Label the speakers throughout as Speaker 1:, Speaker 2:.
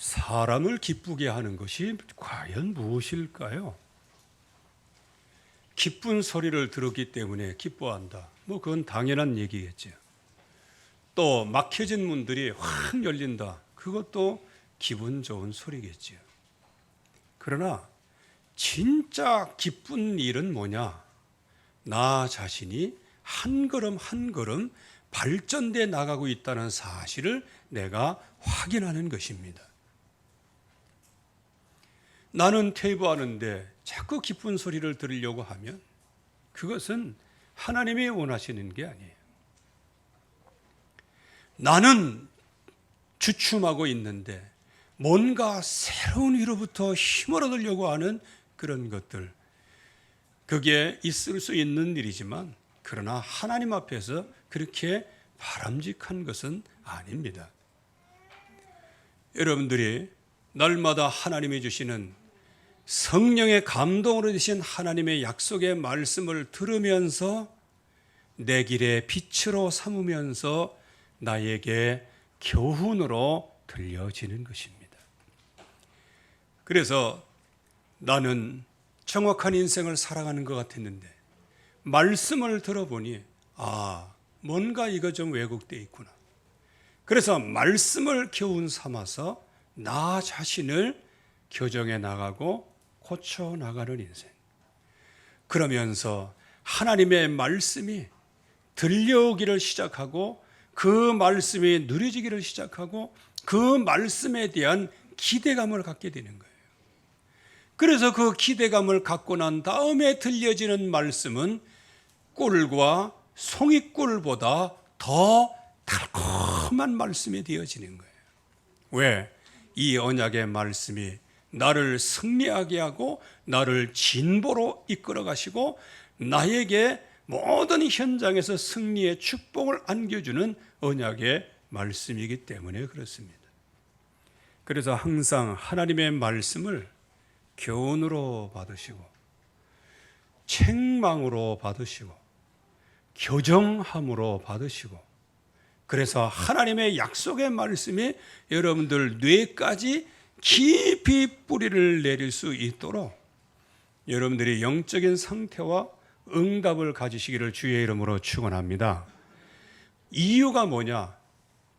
Speaker 1: 사람을 기쁘게 하는 것이 과연 무엇일까요? 기쁜 소리를 들었기 때문에 기뻐한다. 그건 당연한 얘기겠죠. 또 막혀진 문들이 확 열린다. 그것도 기분 좋은 소리겠죠. 그러나 진짜 기쁜 일은 뭐냐? 나 자신이 한 걸음 한 걸음 발전돼 나가고 있다는 사실을 내가 확인하는 것입니다. 나는 퇴보하는데 자꾸 기쁜 소리를 들으려고 하면 그것은 하나님이 원하시는 게 아니에요. 나는 주춤하고 있는데 뭔가 새로운 위로부터 힘을 얻으려고 하는 그런 것들, 그게 있을 수 있는 일이지만 그러나 하나님 앞에서 그렇게 바람직한 것은 아닙니다. 여러분들이 날마다 하나님이 주시는 성령의 감동으로 주신 하나님의 약속의 말씀을 들으면서 내 길의 빛으로 삼으면서 나에게 교훈으로 들려지는 것입니다. 그래서 나는 정확한 인생을 살아가는 것 같았는데 말씀을 들어보니 뭔가 이거 좀 왜곡되어 있구나. 그래서 말씀을 교훈 삼아서 나 자신을 교정해 나가고 고쳐 나가는 인생. 그러면서 하나님의 말씀이 들려오기를 시작하고 그 말씀이 누려지기를 시작하고 그 말씀에 대한 기대감을 갖게 되는 거예요. 그래서 그 기대감을 갖고 난 다음에 들려지는 말씀은 꿀과 송이꿀보다 더 달콤한 말씀이 되어지는 거예요. 왜? 이 언약의 말씀이 나를 승리하게 하고 나를 진보로 이끌어 가시고 나에게 모든 현장에서 승리의 축복을 안겨주는 언약의 말씀이기 때문에 그렇습니다. 그래서 항상 하나님의 말씀을 교훈으로 받으시고 책망으로 받으시고 교정함으로 받으시고, 그래서 하나님의 약속의 말씀이 여러분들 뇌까지 깊이 뿌리를 내릴 수 있도록 여러분들이 영적인 상태와 응답을 가지시기를 주의 이름으로 축원합니다. 이유가 뭐냐?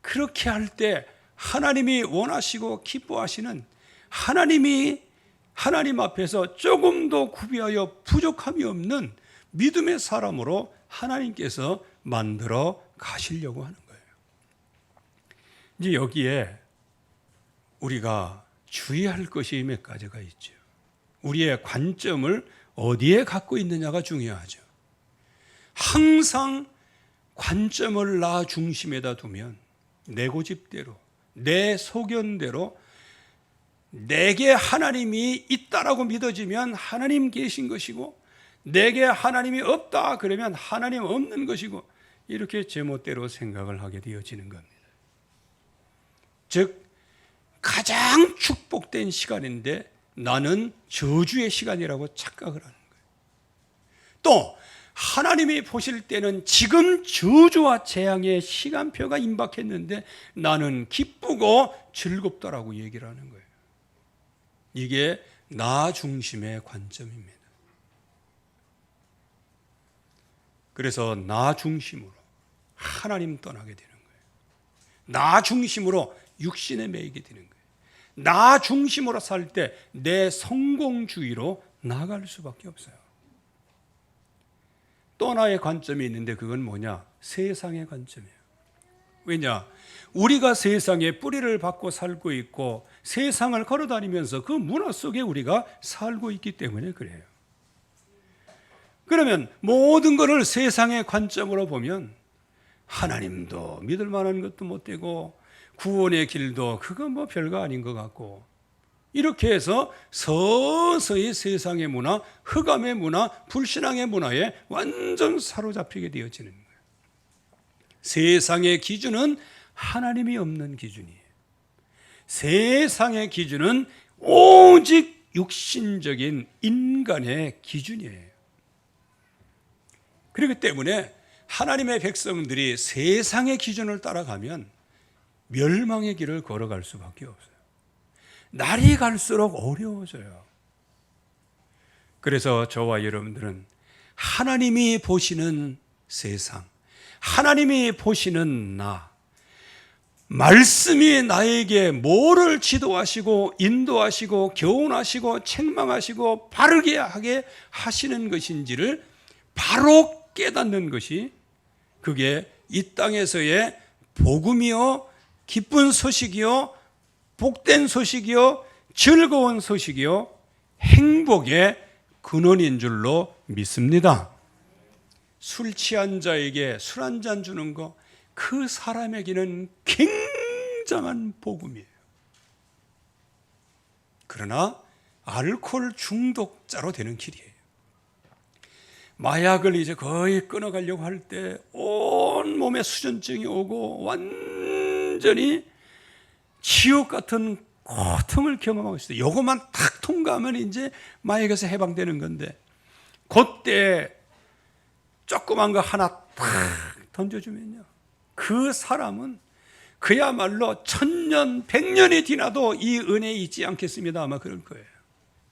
Speaker 1: 그렇게 할 때 하나님이 원하시고 기뻐하시는 하나님 앞에서 조금도 구비하여 부족함이 없는 믿음의 사람으로 하나님께서 만들어 가시려고 하는 거예요. 이제 여기에 우리가 주의할 것이 몇 가지가 있죠. 우리의 관점을 어디에 갖고 있느냐가 중요하죠. 항상 관점을 나 중심에다 두면 내 고집대로, 내 소견대로 내게 하나님이 있다라고 믿어지면 하나님 계신 것이고, 내게 하나님이 없다 그러면 하나님 없는 것이고, 이렇게 제멋대로 생각을 하게 되어지는 겁니다. 즉 가장 축복된 시간인데 나는 저주의 시간이라고 착각을 하는 거예요. 또 하나님이 보실 때는 지금 저주와 재앙의 시간표가 임박했는데 나는 기쁘고 즐겁다라고 얘기를 하는 거예요. 이게 나 중심의 관점입니다. 그래서 나 중심으로 하나님 떠나게 되는 거예요. 나 중심으로 육신에 매이게 되는 거예요. 나 중심으로 살 때 내 성공주의로 나아갈 수밖에 없어요. 또 하나의 관점이 있는데 그건 뭐냐? 세상의 관점이에요. 왜냐? 우리가 세상에 뿌리를 받고 살고 있고 세상을 걸어다니면서 그 문화 속에 우리가 살고 있기 때문에 그래요. 그러면 모든 것을 세상의 관점으로 보면 하나님도 믿을 만한 것도 못 되고 구원의 길도 그거 별거 아닌 것 같고, 이렇게 해서 서서히 세상의 문화, 흑암의 문화, 불신앙의 문화에 완전 사로잡히게 되어지는 거예요. 세상의 기준은 하나님이 없는 기준이에요. 세상의 기준은 오직 육신적인 인간의 기준이에요. 그렇기 때문에 하나님의 백성들이 세상의 기준을 따라가면 멸망의 길을 걸어갈 수밖에 없어요. 날이 갈수록 어려워져요. 그래서 저와 여러분들은 하나님이 보시는 세상, 하나님이 보시는 나, 말씀이 나에게 뭐를 지도하시고 인도하시고 교훈하시고 책망하시고 바르게 하게 하시는 것인지를 바로 깨닫는 것이, 그게 이 땅에서의 복음이요, 기쁜 소식이요, 복된 소식이요, 즐거운 소식이요, 행복의 근원인 줄로 믿습니다. 술 취한 자에게 술 한 잔 주는 거, 그 사람에게는 굉장한 복음이에요. 그러나 알코올 중독자로 되는 길이에요. 마약을 이제 거의 끊어가려고 할 때 온몸에 수전증이 오고 완전히 지옥 같은 고통을 경험하고 있어요. 이것만 탁 통과하면 이제 마약에서 해방되는 건데, 그때 조그만 거 하나 탁 던져주면요, 그 사람은 그야말로 1000년, 100년이 지나도 이 은혜에 있지 않겠습니다. 아마 그럴 거예요.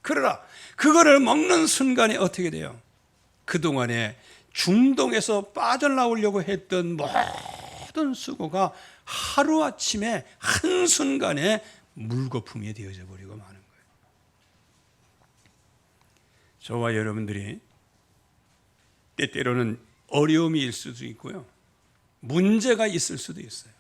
Speaker 1: 그러나 그거를 먹는 순간에 어떻게 돼요? 그동안에 중동에서 빠져나오려고 했던 모든 수고가 하루아침에 한순간에 물거품이 되어져 버리고 마는 거예요. 저와 여러분들이 때때로는 어려움이 있을 수도 있고요, 문제가 있을 수도 있어요.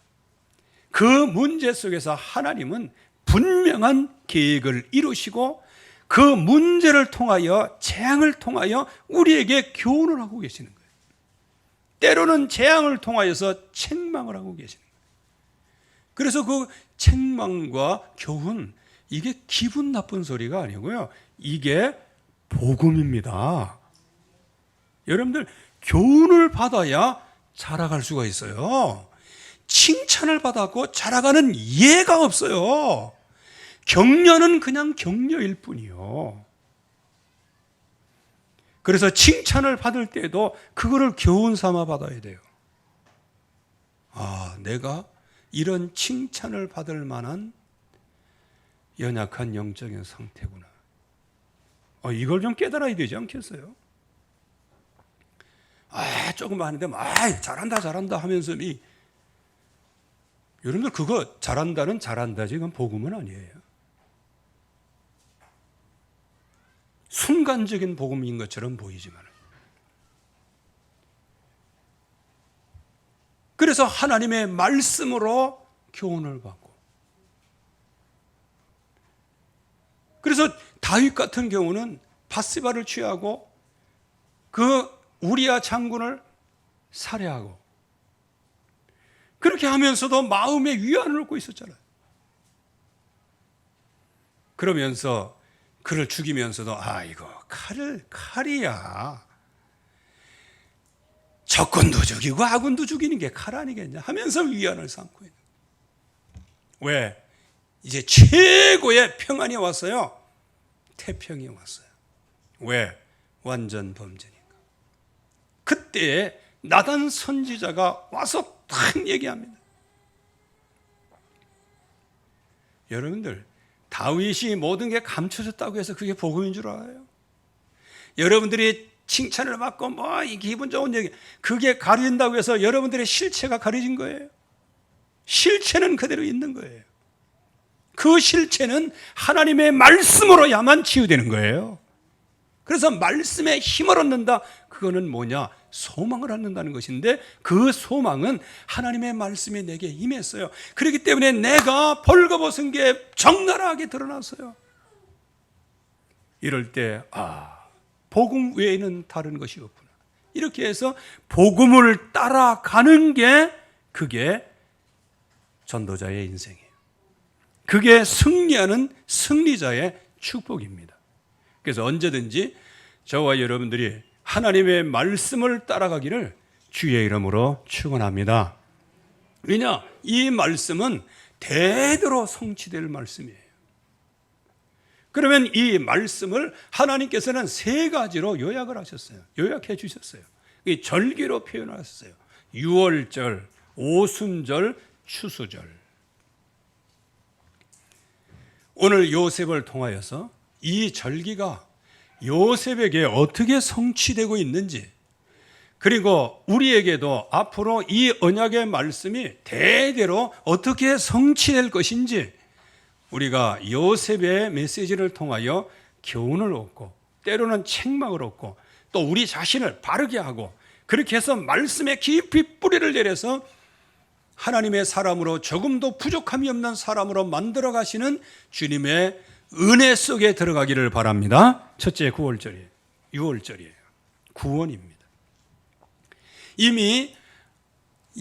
Speaker 1: 그 문제 속에서 하나님은 분명한 계획을 이루시고 그 문제를 통하여, 재앙을 통하여 우리에게 교훈을 하고 계시는 거예요. 때로는 재앙을 통하여서 책망을 하고 계시는 거예요. 그래서 그 책망과 교훈, 이게 기분 나쁜 소리가 아니고요, 이게 복음입니다. 여러분들, 교훈을 받아야 자라갈 수가 있어요. 칭찬을 받았고 자라가는 예가 없어요. 격려는 그냥 격려일 뿐이요. 그래서 칭찬을 받을 때도 그거를 교훈 삼아 받아야 돼요. 아, 내가 이런 칭찬을 받을 만한 연약한 영적인 상태구나. 이걸 좀 깨달아야 되지 않겠어요? 조금 하는데 잘한다 하면서 여러분들, 그거 잘한다는 잘한다지 그건 복음은 아니에요. 순간적인 복음인 것처럼 보이지만, 그래서 하나님의 말씀으로 교훈을 받고, 그래서 다윗 같은 경우는 바스바를 취하고 그 우리야 장군을 살해하고, 그렇게 하면서도 마음의 위안을 얻고 있었잖아요. 그러면서 그를 죽이면서도 이거 칼이야, 적군도 죽이고 아군도 죽이는 게 칼 아니겠냐 하면서 위안을 삼고 있는 거예요. 왜? 이제 최고의 평안이 왔어요. 태평이 왔어요. 왜? 완전 범죄니까. 그때 나단 선지자가 와서 딱 얘기합니다. 여러분들, 다윗이 모든 게 감춰졌다고 해서 그게 복음인 줄 알아요? 여러분들이 칭찬을 받고 이 기분 좋은 얘기, 그게 가려진다고 해서 여러분들의 실체가 가려진 거예요? 실체는 그대로 있는 거예요. 그 실체는 하나님의 말씀으로야만 치유되는 거예요. 그래서 말씀에 힘을 얻는다. 그거는 뭐냐? 소망을 얻는다는 것인데, 그 소망은 하나님의 말씀이 내게 임했어요. 그렇기 때문에 내가 벌거벗은 게 적나라하게 드러났어요. 이럴 때 복음 외에는 다른 것이 없구나. 이렇게 해서 복음을 따라가는 게, 그게 전도자의 인생이에요. 그게 승리하는 승리자의 축복입니다. 그래서 언제든지 저와 여러분들이 하나님의 말씀을 따라가기를 주의 이름으로 축원합니다. 왜냐? 이 말씀은 대대로 성취될 말씀이에요. 그러면 이 말씀을 하나님께서는 3가지로 요약을 하셨어요. 요약해 주셨어요. 이 절기로 표현하셨어요. 유월절, 오순절, 추수절. 오늘 요셉을 통하여서 이 절기가 요셉에게 어떻게 성취되고 있는지, 그리고 우리에게도 앞으로 이 언약의 말씀이 대대로 어떻게 성취될 것인지 우리가 요셉의 메시지를 통하여 교훈을 얻고 때로는 책망을 얻고 또 우리 자신을 바르게 하고 그렇게 해서 말씀에 깊이 뿌리를 내려서 하나님의 사람으로 조금도 부족함이 없는 사람으로 만들어 가시는 주님의 은혜 속에 들어가기를 바랍니다. 첫째 9월절이에요. 6월절이에요. 구원입니다. 이미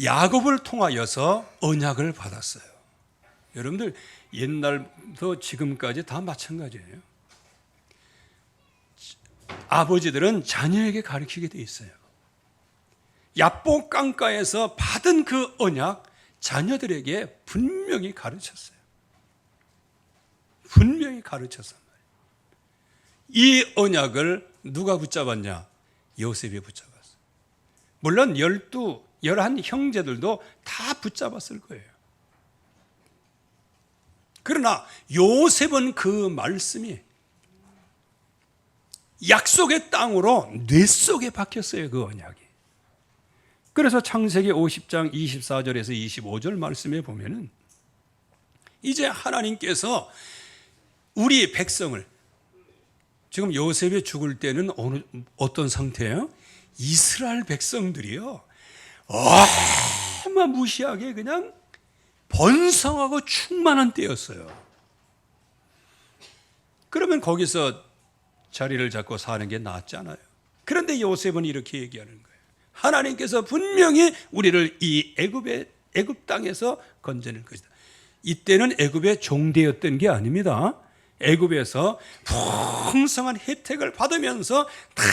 Speaker 1: 야곱을 통하여서 언약을 받았어요. 여러분들 옛날부터 지금까지 다 마찬가지예요. 아버지들은 자녀에게 가르치게 돼 있어요. 야복 강가에서 받은 그 언약 자녀들에게 분명히 가르쳤어요. 분명히 가르쳤단 말이에요. 이 언약을 누가 붙잡았냐? 요셉이 붙잡았어요. 물론 11 형제들도 다 붙잡았을 거예요. 그러나 요셉은 그 말씀이 약속의 땅으로 뇌 속에 박혔어요. 그 언약이. 그래서 창세기 50장 24절에서 25절 말씀에 보면은 이제 하나님께서 우리 백성을, 지금 요셉이 죽을 때는 어떤 상태예요? 이스라엘 백성들이요 어마무시하게 그냥 번성하고 충만한 때였어요. 그러면 거기서 자리를 잡고 사는 게 낫잖아요. 그런데 요셉은 이렇게 얘기하는 거예요. 하나님께서 분명히 우리를 이 애굽 땅에서 건져낼 것이다. 이때는 애굽의 종되었던 게 아닙니다. 애굽에서 풍성한 혜택을 받으면서 다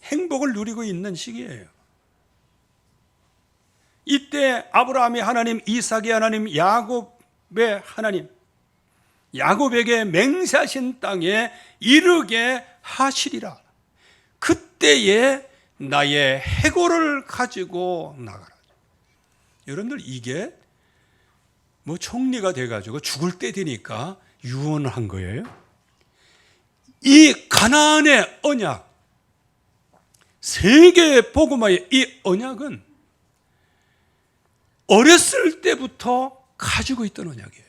Speaker 1: 행복을 누리고 있는 시기예요. 이때 아브라함의 하나님, 이삭의 하나님, 야곱의 하나님, 야곱에게 맹세하신 땅에 이르게 하시리라. 그때에 나의 해골을 가지고 나가라. 여러분들 이게 뭐 총리가 돼가지고 죽을 때 되니까 유언을 한 거예요. 이 가나안의 언약, 세계 복음화의 이 언약은 어렸을 때부터 가지고 있던 언약이에요.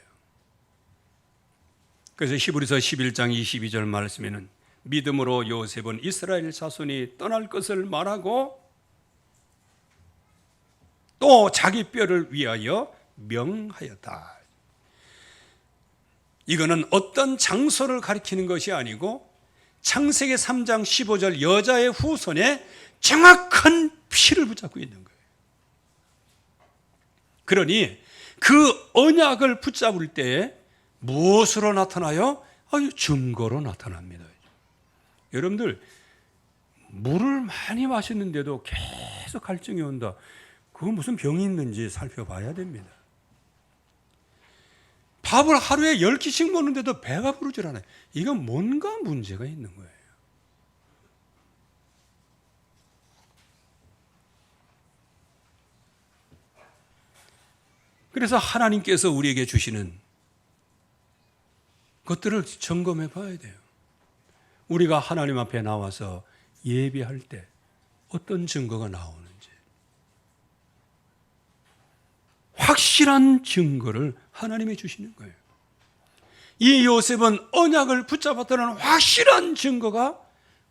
Speaker 1: 그래서 히브리서 11장 22절 말씀에는 믿음으로 요셉은 이스라엘 자손이 떠날 것을 말하고 또 자기 뼈를 위하여 명하였다. 이거는 어떤 장소를 가리키는 것이 아니고 창세기 3장 15절 여자의 후손에 정확한 피를 붙잡고 있는 거예요. 그러니 그 언약을 붙잡을 때에 무엇으로 나타나요? 증거로 나타납니다. 여러분들 물을 많이 마시는데도 계속 갈증이 온다. 그건 무슨 병이 있는지 살펴봐야 됩니다. 밥을 하루에 10끼씩 먹는데도 배가 부르질 않아요. 이건 뭔가 문제가 있는 거예요. 그래서 하나님께서 우리에게 주시는 것들을 점검해 봐야 돼요. 우리가 하나님 앞에 나와서 예배할 때 어떤 증거가 나오는지, 확실한 증거를 하나님이 주시는 거예요. 이 요셉은 언약을 붙잡았다는 확실한 증거가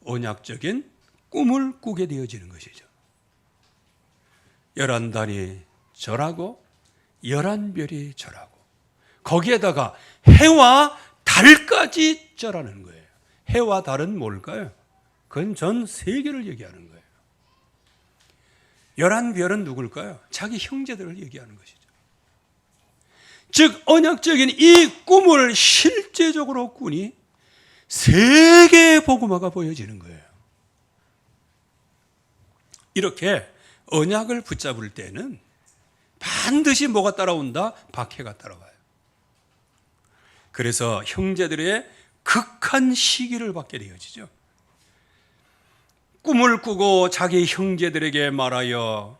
Speaker 1: 언약적인 꿈을 꾸게 되어지는 것이죠. 11달이 절하고 11별이 절하고 거기에다가 해와 달까지 절하는 거예요. 해와 달은 뭘까요? 그건 전 세계를 얘기하는 거예요. 11별은 누굴까요? 자기 형제들을 얘기하는 것이죠. 즉 언약적인 이 꿈을 실제적으로 꾸니 세계 복음화가 보여지는 거예요. 이렇게 언약을 붙잡을 때는 반드시 뭐가 따라온다? 박해가 따라와요. 그래서 형제들의 극한 시기를 받게 되어지죠. 꿈을 꾸고 자기 형제들에게 말하여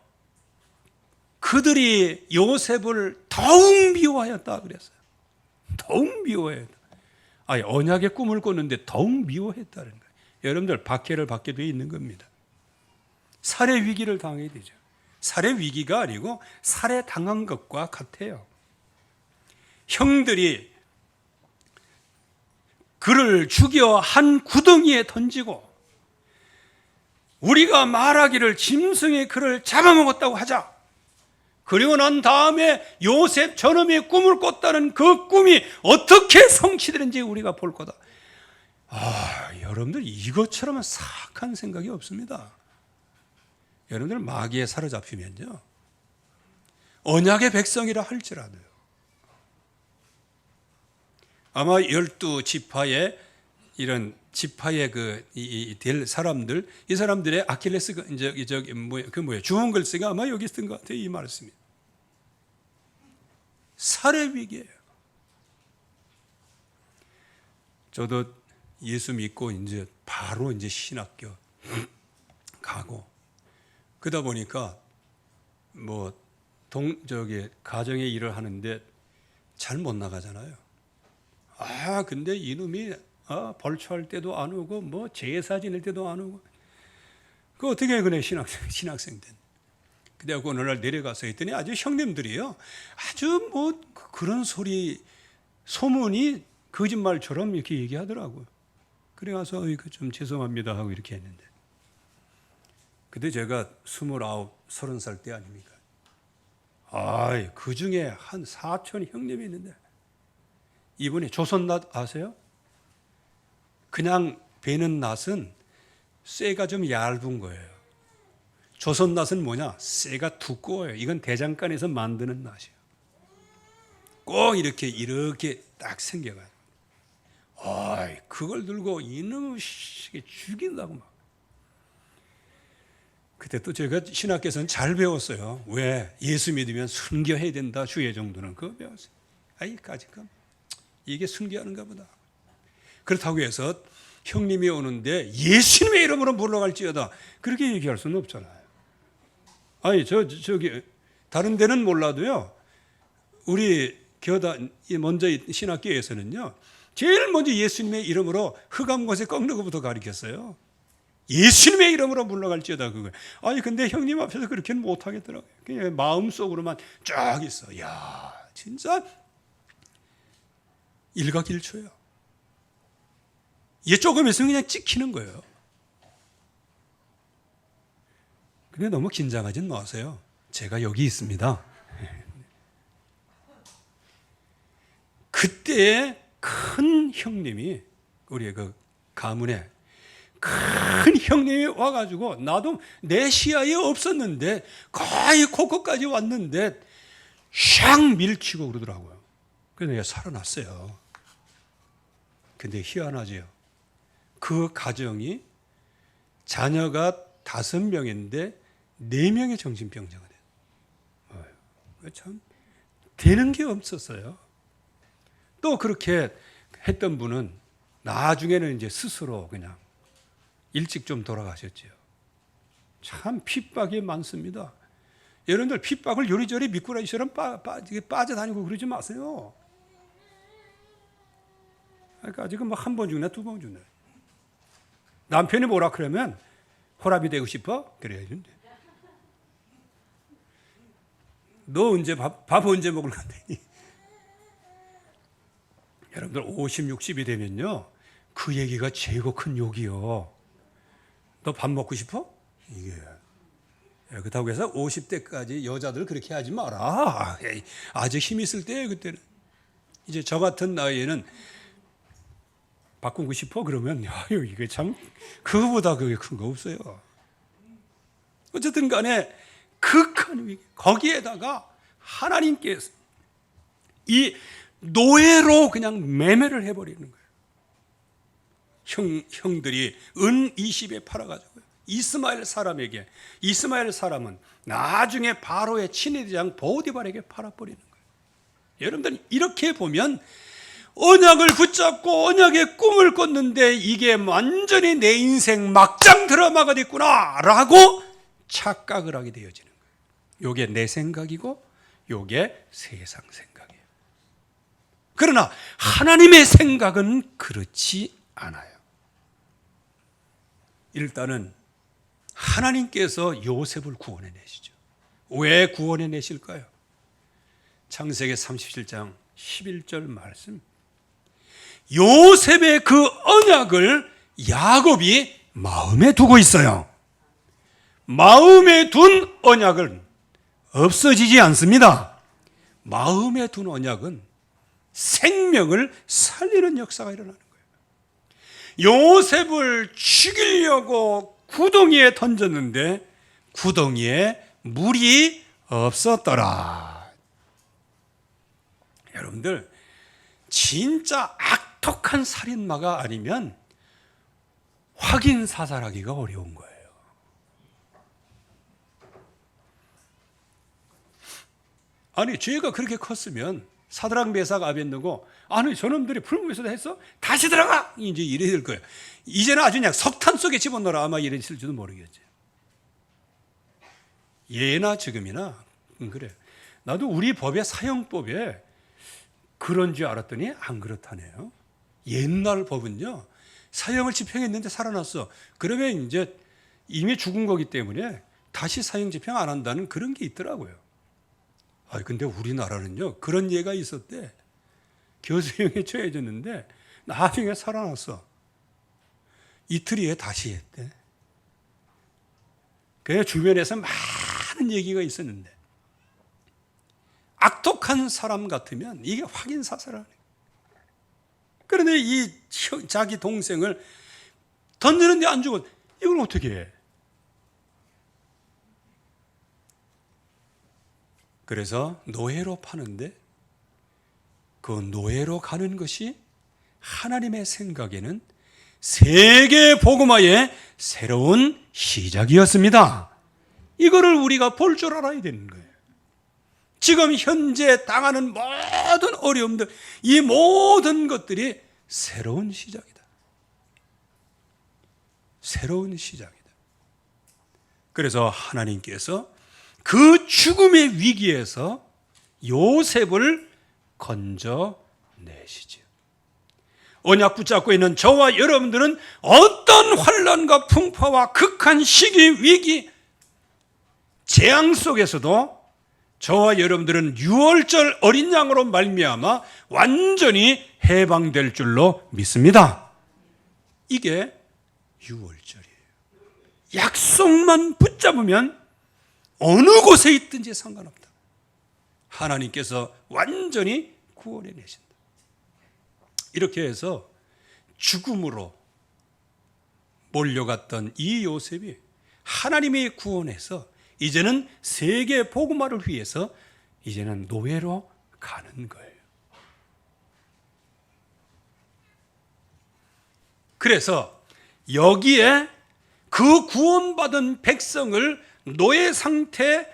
Speaker 1: 그들이 요셉을 더욱 미워하였다 그랬어요. 더욱 미워했다. 아니, 언약의 꿈을 꿨는데 더욱 미워했다는 거예요. 여러분들 박해를 받게 돼 있는 겁니다. 살해 위기를 당하게 되죠. 살해 위기가 아니고 살해 당한 것과 같아요. 형들이 그를 죽여 한 구덩이에 던지고 우리가 말하기를 짐승이 그를 잡아먹었다고 하자. 그리고 난 다음에 요셉 저놈이 꿈을 꿨다는 그 꿈이 어떻게 성취되는지 우리가 볼 거다. 여러분들 이것처럼 사악한 생각이 없습니다. 여러분들 마귀에 사로잡히면요, 언약의 백성이라 할지라도요, 아마 12지파의 이런 지파의 될 사람들, 이 사람들의 아킬레스 주홍 글씨가 아마 여기 쓴 것 같아요. 이 말씀이 살해 위기예요. 저도 예수 믿고 이제 바로 이제 신학교 가고 그러다 보니까 가정에 일을 하는데 잘 못 나가잖아요. 근데 이놈이 벌초할 때도 안 오고 제사 지낼 때도 안 오고 그 어떻게 그래 신학생 된. 그래갖고 어느 날 내려가서 했더니 아주 형님들이요, 아주 그런 소리 소문이 거짓말처럼 이렇게 얘기하더라고요. 그래 가서 좀 죄송합니다 하고 이렇게 했는데, 그때 제가 29, 30살 때 아닙니까? 그 중에 한 사촌 형님이 있는데 이분이 조선낫 아세요? 그냥 베는 낫은 쇠가 좀 얇은 거예요. 조선낫은 뭐냐? 쇠가 두꺼워요. 이건 대장간에서 만드는 낫이에요. 꼭 이렇게 딱 생겨가요. 그걸 들고 이놈을 죽인다고 막. 그때 또 제가 신학교에서는 잘 배웠어요. 왜? 예수 믿으면 순교해야 된다. 주의 정도는 그거 배웠어요. 이게 순교하는가 보다. 그렇다고 해서 형님이 오는데 예수님의 이름으로 물러갈지어다, 그렇게 얘기할 수는 없잖아요. 저기 다른 데는 몰라도요, 우리 먼저 신학교에서는요, 제일 먼저 예수님의 이름으로 흑암 곳에 꺾는 것부터 가르쳤어요. 예수님의 이름으로 물러갈지어다 그거. 근데 형님 앞에서 그렇게는 못 하겠더라고요. 그냥 마음속으로만 쫙 있어. 진짜 일각일초예요. 얘 조금 있으면 그냥 찍히는 거예요. 근데 너무 긴장하진 마세요. 제가 여기 있습니다. 그때 큰 형님이, 우리 가문에 큰 형님이 와가지고, 나도 내 시야에 없었는데 거의 코끝까지 왔는데 샥 밀치고 그러더라고요. 그래서 내가 살아났어요. 근데 희한하죠. 그 가정이 자녀가 5명인데 4명의 정신병자가 돼요. 참 되는 게 없었어요. 또 그렇게 했던 분은 나중에는 이제 스스로 그냥 일찍 좀 돌아가셨죠. 참 핍박이 많습니다. 여러분들 핍박을 요리조리 미꾸라지처럼 빠져다니고 그러지 마세요. 아직은 한 번 죽나 2번 죽나. 남편이 뭐라 그러면 호랍이 되고 싶어? 그래야지. 너 언제 밥 언제 먹을 건데? 여러분들 50, 60이 되면요, 그 얘기가 최고 큰 욕이요. 너 밥 먹고 싶어? 이게. 그렇다고 해서 50대까지 여자들 그렇게 하지 마라. 아직 힘 있을 때예요, 그때는. 이제 저 같은 나이에는 바꾸고 싶어? 그러면 이게 참 그거보다 그게 큰 거 없어요. 어쨌든 간에 극한 위기, 거기에다가 하나님께서 이 노예로 그냥 매매를 해버리는 거예요. 형들이 은 20에 팔아가지고요, 이스마엘 사람은 나중에 바로의 친위대장 보디발에게 팔아버리는 거예요. 여러분들 이렇게 보면 언약을 붙잡고 언약의 꿈을 꿨는데 이게 완전히 내 인생 막장 드라마가 됐구나 라고 착각을 하게 되어지는 거예요. 이게 내 생각이고 이게 세상 생각이에요. 그러나 하나님의 생각은 그렇지 않아요. 일단은 하나님께서 요셉을 구원해 내시죠. 왜 구원해 내실까요? 창세기 37장 11절 말씀. 요셉의 그 언약을 야곱이 마음에 두고 있어요. 마음에 둔 언약은 없어지지 않습니다. 마음에 둔 언약은 생명을 살리는 역사가 일어나는 거예요. 요셉을 죽이려고 구덩이에 던졌는데 구덩이에 물이 없었더라. 여러분들, 진짜 악독한 살인마가 아니면 확인 사살하기가 어려운 거예요. 아니, 죄가 그렇게 컸으면 사드락 메삭 아벤느고, 아니 저놈들이 불문에서도 했어? 다시 들어가! 이제 이래야 될 거예요. 이제는 아주 그냥 석탄 속에 집어넣어라, 아마 이랬을지도 모르겠죠. 예나 지금이나 그래. 나도 우리 법의 사형법에 그런 줄 알았더니 안 그렇다네요. 옛날 법은요, 사형을 집행했는데 살아났어. 그러면 이제 이미 죽은 거기 때문에 다시 사형 집행 안 한다는 그런 게 있더라고요. 근데 우리나라는요, 그런 예가 있었대. 교수형에 처해졌는데 나중에 살아났어. 이틀 후에 다시 했대. 그래서 주변에서 많은 얘기가 있었는데, 악독한 사람 같으면 이게 확인 사살하네. 그런데 이 자기 동생을 던지는데 안 죽어. 이걸 어떻게 해? 그래서 노예로 파는데, 그 노예로 가는 것이 하나님의 생각에는 세계 복음화의 새로운 시작이었습니다. 이거를 우리가 볼 줄 알아야 되는 거예요. 지금 현재 당하는 모든 어려움들, 이 모든 것들이 새로운 시작이다. 새로운 시작이다. 그래서 하나님께서 그 죽음의 위기에서 요셉을 건져내시죠. 언약 붙잡고 있는 저와 여러분들은 어떤 환난과 풍파와 극한 시기, 위기, 재앙 속에서도 저와 여러분들은 유월절 어린 양으로 말미암아 완전히 해방될 줄로 믿습니다. 이게 유월절이에요. 약속만 붙잡으면 어느 곳에 있든지 상관없다. 하나님께서 완전히 구원해 내신다. 이렇게 해서 죽음으로 몰려갔던 이 요셉이 하나님이 구원해서 이제는 세계 복음화를 위해서 이제는 노예로 가는 거예요. 그래서 여기에 그 구원받은 백성을 노예 상태,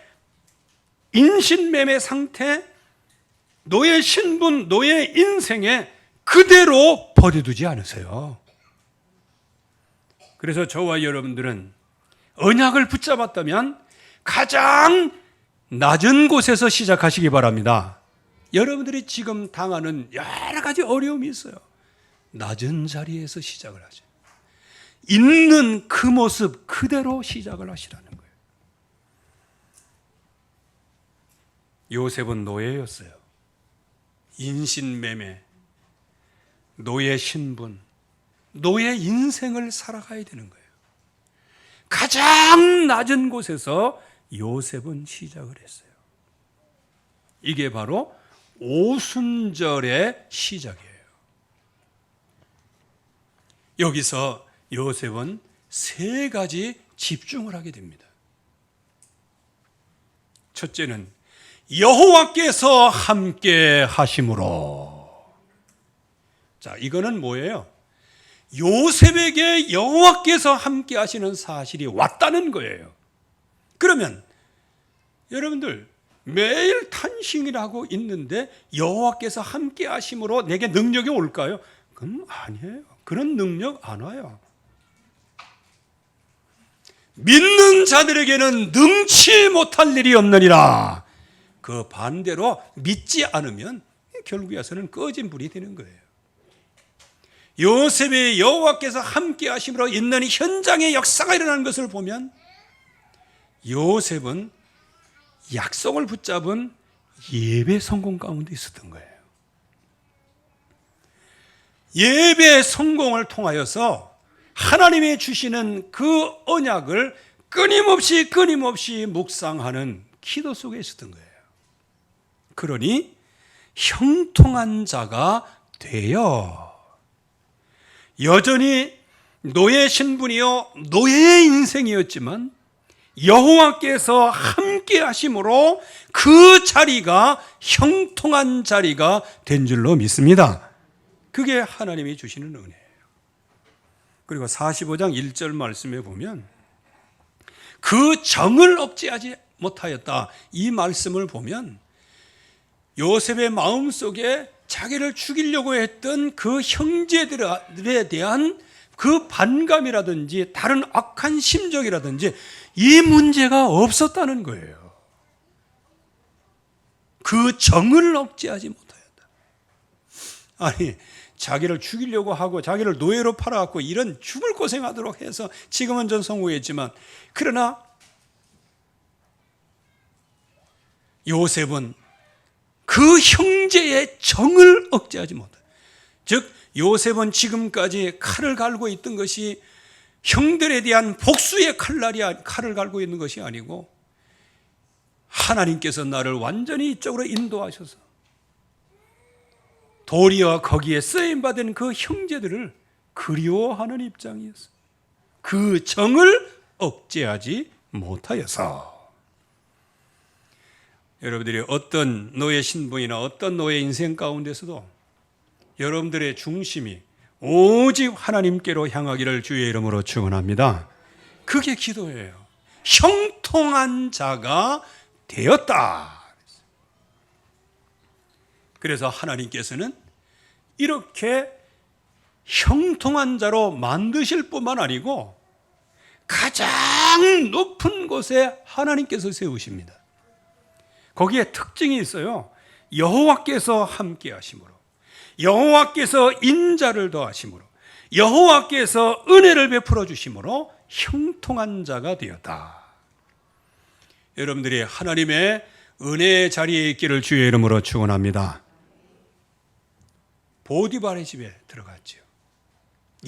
Speaker 1: 인신매매 상태, 노예 신분, 노예 인생에 그대로 버려두지 않으세요. 그래서 저와 여러분들은 언약을 붙잡았다면 가장 낮은 곳에서 시작하시기 바랍니다. 여러분들이 지금 당하는 여러 가지 어려움이 있어요. 낮은 자리에서 시작을 하죠. 있는 그 모습 그대로 시작을 하시라는 거예요. 요셉은 노예였어요. 인신매매, 노예 신분, 노예 인생을 살아가야 되는 거예요. 가장 낮은 곳에서 요셉은 시작을 했어요. 이게 바로 오순절의 시작이에요. 여기서 요셉은 세 가지 집중을 하게 됩니다. 첫째는 여호와께서 함께 하심으로. 자, 이거는 뭐예요? 요셉에게 여호와께서 함께 하시는 사실이 왔다는 거예요. 그러면 여러분들 매일 탄식을 하고 있는데 여호와께서 함께 하심으로 내게 능력이 올까요? 그럼 아니에요. 그런 능력 안 와요. 믿는 자들에게는 능치 못할 일이 없느니라. 그 반대로 믿지 않으면 결국에서는 꺼진 불이 되는 거예요. 요셉의 여호와께서 함께 하심으로 있는 현장의 역사가 일어나는 것을 보면 요셉은 약속을 붙잡은 예배 성공 가운데 있었던 거예요. 예배 성공을 통하여서 하나님이 주시는 그 언약을 끊임없이 묵상하는 기도 속에 있었던 거예요. 그러니 형통한 자가 되어 여전히 노예 신분이요 노예의 인생이었지만 여호와께서 함께 하심으로 그 자리가 형통한 자리가 된 줄로 믿습니다. 그게 하나님이 주시는 은혜예요. 그리고 45장 1절 말씀에 보면 그 정을 억제하지 못하였다, 이 말씀을 보면 요셉의 마음속에 자기를 죽이려고 했던 그 형제들에 대한 그 반감이라든지 다른 악한 심정이라든지 이 문제가 없었다는 거예요. 그 정을 억제하지 못하였다. 아니, 자기를 죽이려고 하고 자기를 노예로 팔아갖고 이런 죽을 고생하도록 해서 지금은 전 성공했지만, 그러나 요셉은 그 형제의 정을 억제하지 못해. 즉 요셉은 지금까지 칼을 갈고 있던 것이 형들에 대한 복수의 칼을 갈고 있는 것이 아니고 하나님께서 나를 완전히 이쪽으로 인도하셔서 도리어 거기에 쓰임받은 그 형제들을 그리워하는 입장이었어요. 그 정을 억제하지 못하여서. 여러분들이 어떤 노예 신분이나 어떤 노예 인생 가운데서도 여러분들의 중심이 오직 하나님께로 향하기를 주의 이름으로 축원합니다. 그게 기도예요. 형통한 자가 되었다. 그래서 하나님께서는 이렇게 형통한 자로 만드실 뿐만 아니고 가장 높은 곳에 하나님께서 세우십니다. 거기에 특징이 있어요. 여호와께서 함께 하심으로, 여호와께서 인자를 더하심으로, 여호와께서 은혜를 베풀어 주심으로 형통한 자가 되었다. 여러분들이 하나님의 은혜의 자리에 있기를 주의 이름으로 축원합니다. 보디발의 집에 들어갔지요.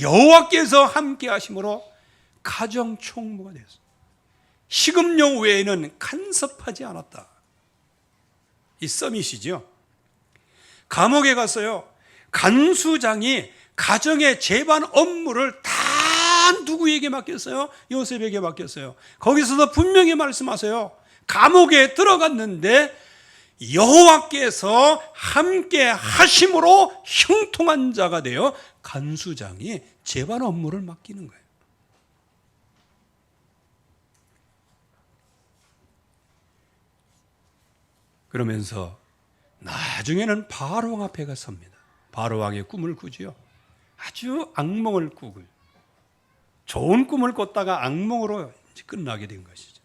Speaker 1: 여호와께서 함께 하심으로 가정 총무가 됐어요. 식음료 외에는 간섭하지 않았다. 이 서밋이죠. 감옥에 갔어요. 간수장이 가정의 재반 업무를 다 누구에게 맡겼어요? 요셉에게 맡겼어요. 거기서도 분명히 말씀하세요. 감옥에 들어갔는데 여호와께서 함께 하심으로 형통한 자가 되어 간수장이 재반 업무를 맡기는 거예요. 그러면서 나중에는 바로왕 앞에 가 섭니다. 바로왕의 꿈을 꾸지요. 아주 악몽을 꾸고 좋은 꿈을 꿨다가 악몽으로 끝나게 된 것이죠.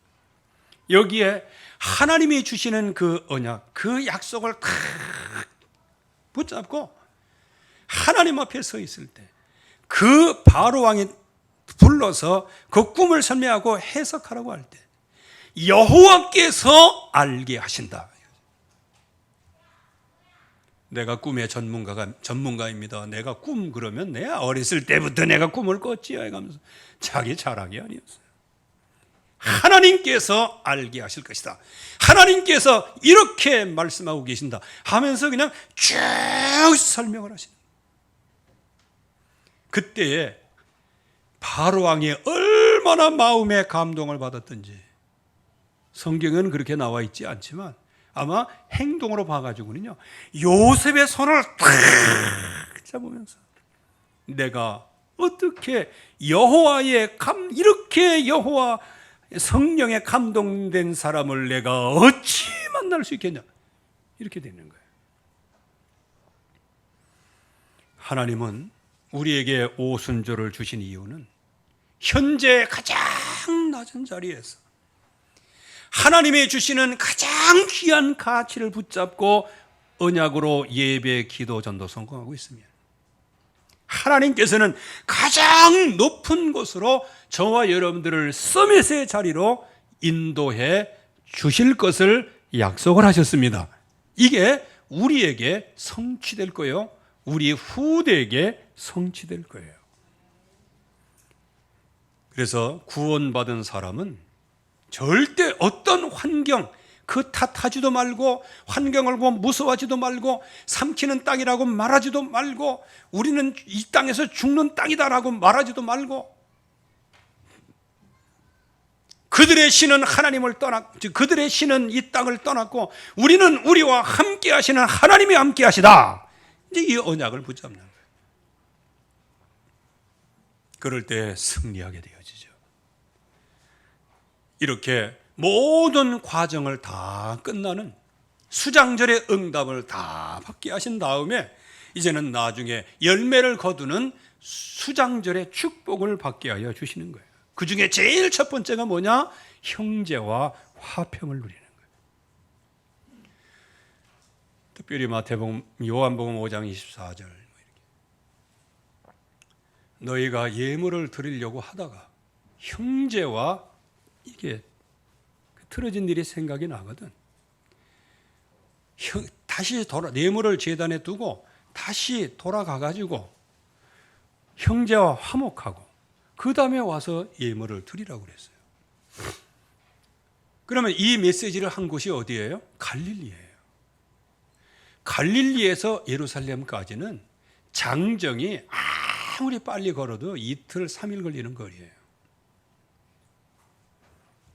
Speaker 1: 여기에 하나님이 주시는 그 언약, 그 약속을 탁 붙잡고 하나님 앞에 서 있을 때 그 바로왕이 불러서 그 꿈을 설명하고 해석하라고 할 때 여호와께서 알게 하신다. 내가 꿈의 전문가입니다. 내가 꿈 그러면 내가 어렸을 때부터 내가 꿈을 꿨지요 하면서 자기 자랑이 아니었어요. 하나님께서 알게 하실 것이다. 하나님께서 이렇게 말씀하고 계신다 하면서 그냥 쭉 설명을 하시는 거예요. 그때에 바로왕이 얼마나 마음에 감동을 받았던지 성경에는 그렇게 나와 있지 않지만 아마 행동으로 봐가지고는요, 요셉의 손을 탁 잡으면서 내가 어떻게 이렇게 여호와 성령에 감동된 사람을 내가 어찌 만날 수 있겠냐, 이렇게 되는 거예요. 하나님은 우리에게 오순절을 주신 이유는 현재 가장 낮은 자리에서 하나님이 주시는 가장 귀한 가치를 붙잡고 언약으로 예배, 기도, 전도 성공하고 있습니다. 하나님께서는 가장 높은 곳으로 저와 여러분들을 서밋의 자리로 인도해 주실 것을 약속을 하셨습니다. 이게 우리에게 성취될 거예요. 우리 후대에게 성취될 거예요. 그래서 구원받은 사람은 절대 어떤 환경, 그 탓하지도 말고 환경을 보고 무서워하지도 말고 삼키는 땅이라고 말하지도 말고 우리는 이 땅에서 죽는 땅이다라고 말하지도 말고 그들의 신은 하나님을 떠났고 그들의 신은 이 땅을 떠났고 우리는 우리와 함께 하시는 하나님이 함께 하시다. 이제 이 언약을 붙잡는 거예요. 그럴 때 승리하게 되어지죠. 이렇게 모든 과정을 다 끝나는 수장절의 응답을 다 받게 하신 다음에 이제는 나중에 열매를 거두는 수장절의 축복을 받게 하여 주시는 거예요. 그 중에 제일 첫 번째가 뭐냐? 형제와 화평을 누리는 거예요. 특별히 마태복음, 요한복음 5장 24절 너희가 예물을 드리려고 하다가 형제와 이게 틀어진 일이 생각이 나거든. 다시 예물을 제단에 두고 다시 돌아가 가지고 형제와 화목하고 그 다음에 와서 예물을 드리라고 그랬어요. 그러면 이 메시지를 한 곳이 어디예요? 갈릴리예요. 갈릴리에서 예루살렘까지는 장정이 아무리 빨리 걸어도 이틀, 3일 걸리는 거리예요.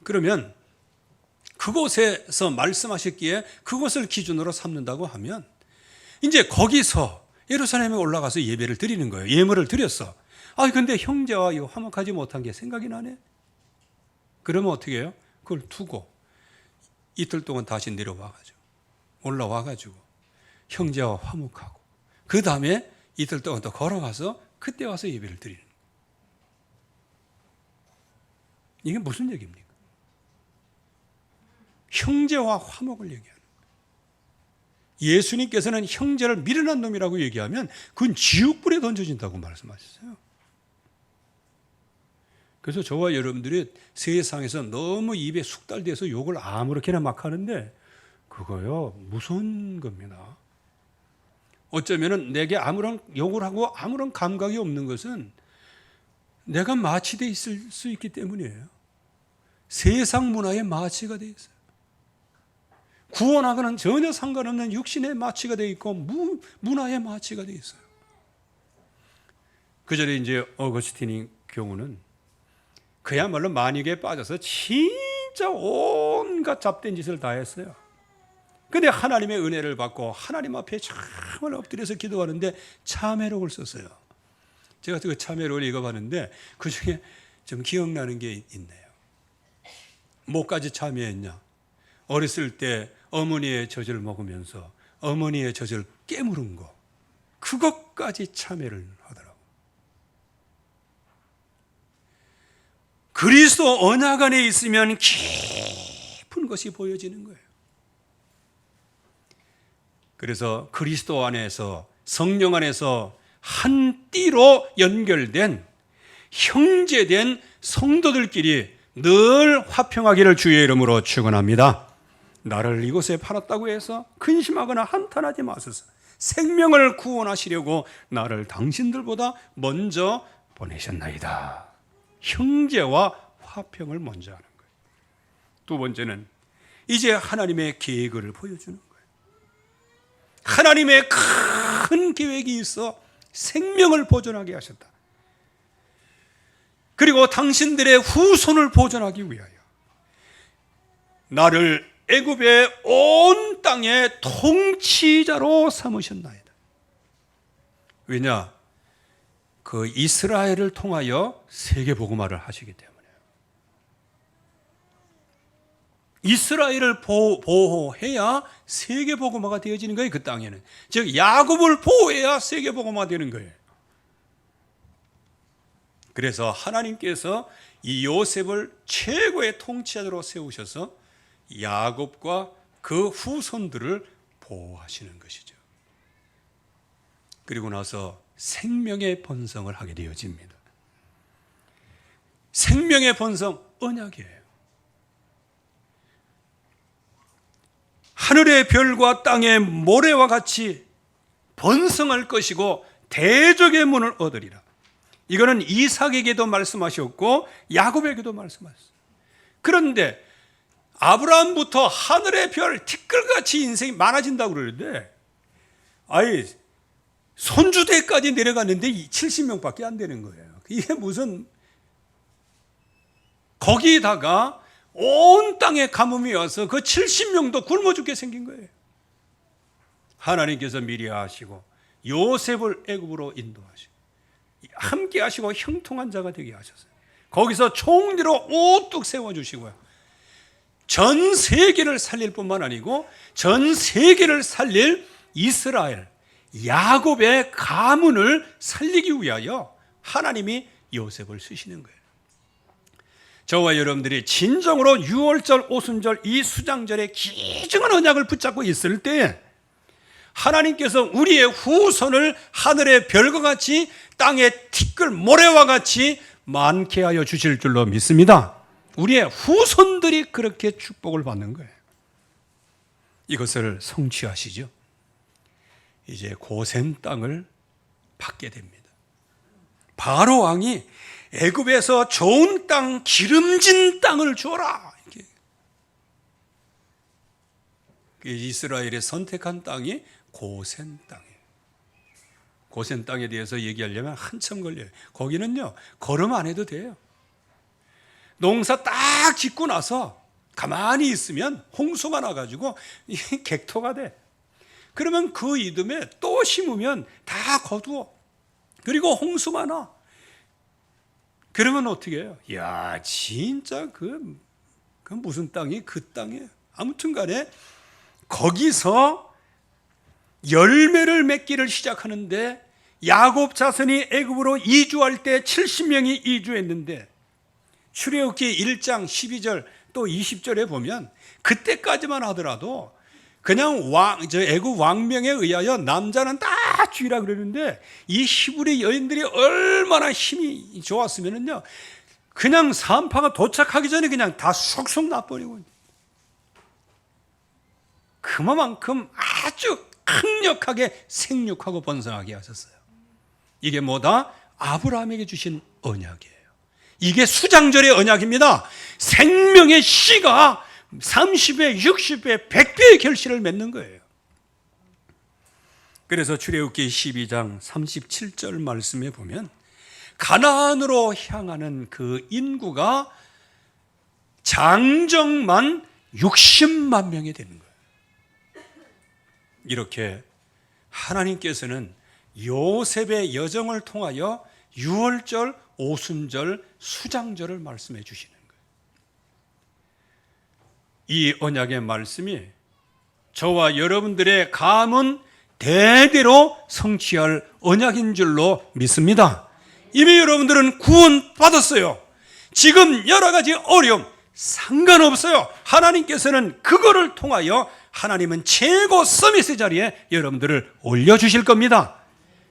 Speaker 1: 그러면 그곳에서 말씀하셨기에 그곳을 기준으로 삼는다고 하면 이제 거기서 예루살렘에 올라가서 예배를 드리는 거예요. 예물을 드렸어. 근데 형제와 화목하지 못한 게 생각이 나네. 그러면 어떻게 해요? 그걸 두고 이틀 동안 다시 내려와가지고 올라와가지고 형제와 화목하고 그 다음에 이틀 동안 또 걸어가서 그때 와서 예배를 드리는 거예요. 이게 무슨 얘기입니까? 형제와 화목을 얘기하는 거예요. 예수님께서는 형제를 미련한 놈이라고 얘기하면 그건 지옥불에 던져진다고 말씀하셨어요. 그래서 저와 여러분들이 세상에서 너무 입에 숙달돼서 욕을 아무렇게나 막 하는데 그거요 무서운 겁니다. 어쩌면은 내게 아무런 욕을 하고 아무런 감각이 없는 것은 내가 마취되어 있을 수 있기 때문이에요. 세상 문화에 마취가 되어 있어요. 구원하고는 전혀 상관없는 육신의 마취가 되어 있고 문화의 마취가 되어 있어요. 그 전에 이제 어거스틴의 경우는 그야말로 만익에 빠져서 진짜 온갖 잡된 짓을 다 했어요. 그런데 하나님의 은혜를 받고 하나님 앞에 정말 엎드려서 기도하는데 참회록을 썼어요. 제가 그 참회록을 읽어봤는데 그 중에 좀 기억나는 게 있네요. 뭐까지 참회했냐? 어렸을 때 어머니의 젖을 먹으면서 어머니의 젖을 깨물은 거 그것까지 참회를 하더라고요. 그리스도 언약 안에 있으면 깊은 것이 보여지는 거예요. 그래서 그리스도 안에서 성령 안에서 한 띠로 연결된 형제된 성도들끼리 늘 화평하기를 주의 이름으로 축원합니다. 나를 이곳에 팔았다고 해서 근심하거나 한탄하지 마소서. 생명을 구원하시려고 나를 당신들보다 먼저 보내셨나이다. 형제와 화평을 먼저 하는 거예요. 두 번째는 이제 하나님의 계획을 보여주는 거예요. 하나님의 큰 계획이 있어 생명을 보존하게 하셨다. 그리고 당신들의 후손을 보존하기 위하여 나를 애굽의 온 땅의 통치자로 삼으셨나이다. 왜냐? 그 이스라엘을 통하여 세계복음화를 하시기 때문에요. 이스라엘을 보호해야 세계복음화가 되어지는 거예요. 그 땅에는. 즉 야곱을 보호해야 세계복음화 되는 거예요. 그래서 하나님께서 이 요셉을 최고의 통치자로 세우셔서 야곱과 그 후손들을 보호하시는 것이죠. 그리고 나서 생명의 번성을 하게 되어집니다. 생명의 번성, 언약이에요. 하늘의 별과 땅의 모래와 같이 번성할 것이고 대적의 문을 얻으리라. 이거는 이삭에게도 말씀하셨고 야곱에게도 말씀하셨어요. 그런데 아브라함부터 하늘의 별 티끌같이 인생이 많아진다고 그러는데, 아이 손주대까지 내려갔는데 70명밖에 안 되는 거예요. 이게 무슨, 거기다가 온 땅에 가뭄이 와서 그 70명도 굶어 죽게 생긴 거예요. 하나님께서 미리 하시고 요셉을 애굽으로 인도하시고 함께 하시고 형통한 자가 되게 하셨어요. 거기서 총리로 우뚝 세워주시고요. 전 세계를 살릴 뿐만 아니고 전 세계를 살릴 이스라엘, 야곱의 가문을 살리기 위하여 하나님이 요셉을 쓰시는 거예요. 저와 여러분들이 진정으로 유월절, 오순절, 이 수장절의 귀중한 언약을 붙잡고 있을 때 하나님께서 우리의 후손을 하늘의 별과 같이 땅의 티끌 모래와 같이 많게 하여 주실 줄로 믿습니다. 우리의 후손들이 그렇게 축복을 받는 거예요. 이것을 성취하시죠. 이제 고센 땅을 받게 됩니다. 바로 왕이 애굽에서 좋은 땅, 기름진 땅을 주어라. 이렇게. 이스라엘이 선택한 땅이 고센 땅이에요. 고센 땅에 대해서 얘기하려면 한참 걸려요. 거기는요, 걸음 안 해도 돼요. 농사 딱 짓고 나서 가만히 있으면 홍수가 나가지고 객토가 돼. 그러면 그 이듬해 또 심으면 다 거두어. 그리고 홍수가 나. 그러면 어떻게 해요? 야, 진짜 그 무슨 땅이 그 땅이에요. 아무튼 간에 거기서 열매를 맺기를 시작하는데, 야곱 자손이 애굽으로 이주할 때 70명이 이주했는데 출애굽기 1장 12절 또 20절에 보면 그때까지만 하더라도 그냥 애굽 왕명에 의하여 남자는 다 죽이라 그러는데, 이 히브리 여인들이 얼마나 힘이 좋았으면요, 그냥 산파가 도착하기 전에 그냥 다 쏙쏙 놔버리고, 그만큼 아주 강력하게 생육하고 번성하게 하셨어요. 이게 뭐다? 아브라함에게 주신 언약이에요. 이게 수장절의 언약입니다. 생명의 씨가 30배, 60배, 100배의 결실을 맺는 거예요. 그래서 출애굽기 12장 37절 말씀에 보면 가나안으로 향하는 그 인구가 장정만 60만 명이 되는 거예요. 이렇게 하나님께서는 요셉의 여정을 통하여 유월절, 오순절, 수장절을 말씀해 주시는 거예요. 이 언약의 말씀이 저와 여러분들의 가문 대대로 성취할 언약인 줄로 믿습니다. 이미 여러분들은 구원 받았어요. 지금 여러 가지 어려움 상관없어요. 하나님께서는 그거를 통하여 하나님은 최고 서밋의 자리에 여러분들을 올려주실 겁니다.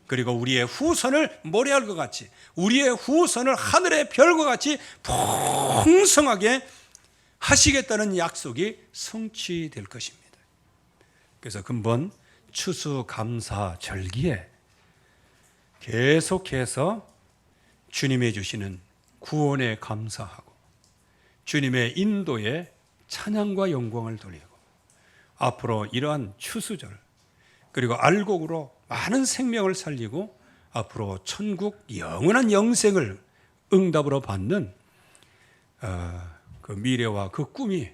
Speaker 1: 그리고 우리의 후손을 모래알과 같이, 우리의 후손을 하늘의 별과 같이 풍성하게 하시겠다는 약속이 성취될 것입니다. 그래서 근본 추수감사절기에 계속해서 주님이 주시는 구원에 감사하고 주님의 인도에 찬양과 영광을 돌리고 앞으로 이러한 추수절 그리고 알곡으로 많은 생명을 살리고 앞으로 천국 영원한 영생을 응답으로 받는 그 미래와 그 꿈이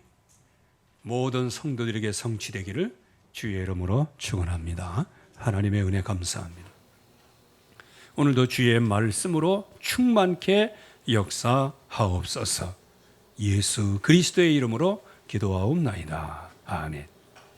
Speaker 1: 모든 성도들에게 성취되기를 주의 이름으로 축원합니다. 하나님의 은혜 감사합니다. 오늘도 주의 말씀으로 충만케 역사하옵소서. 예수 그리스도의 이름으로 기도하옵나이다. 아멘.